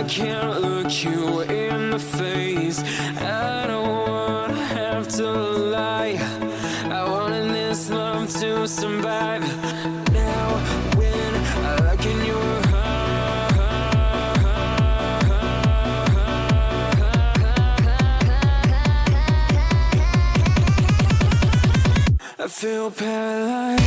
I can't look you in the face. I don't wanna have to lie. I wanted this love to survive. Now when I look in your I feel paralyzed.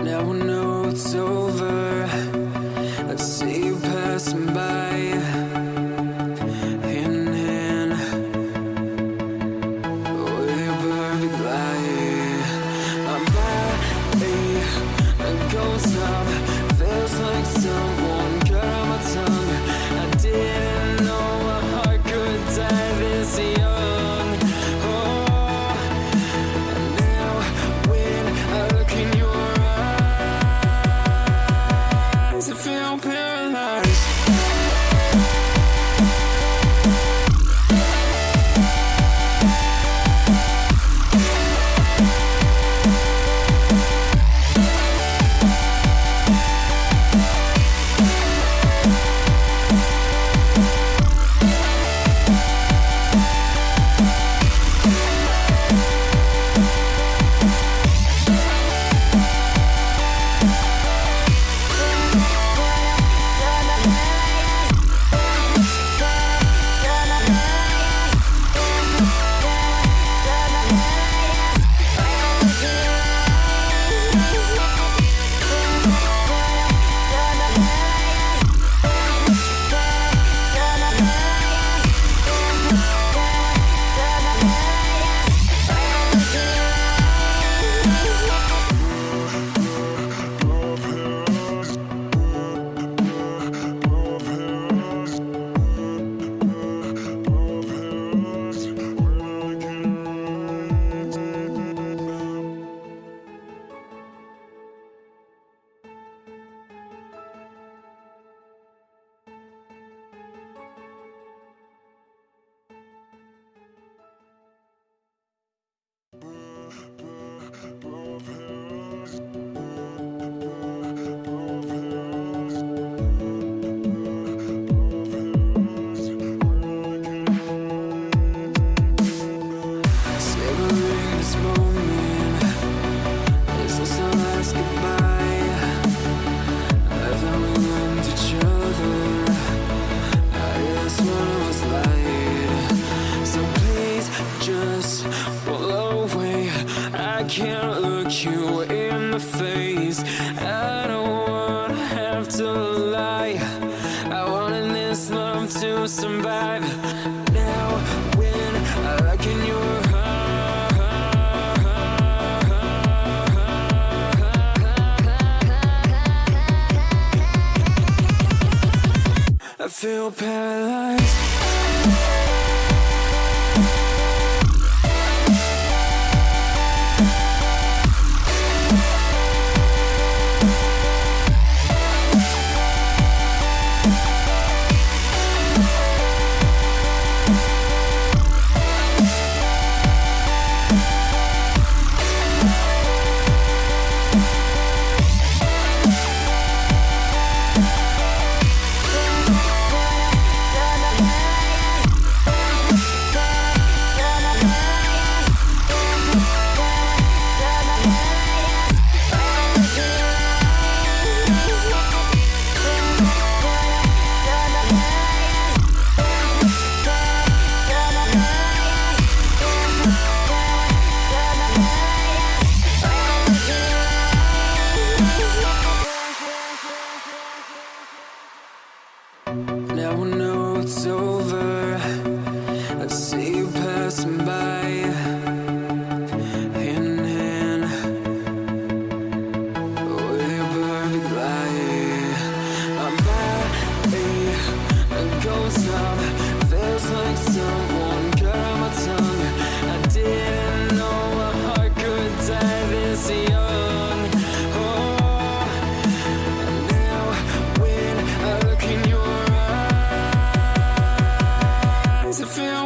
Now I know it's over. I see you passing by, hand in hand, with your perfect light. My body goes numb, feels like someone cut out my tongue. I didn't know my heart could die this young. Oh, now when I look in your I feel paralyzed. I can't look you in the face. I don't wanna have to lie. I wanted this love to survive. Now when I look in your I feel paralyzed. See you passing by, hand in hand, with your perfect light. I'm a ghost town. Feels like someone cut my tongue. I didn't know a heart could die this young. Oh, now when I look in your eyes, I feel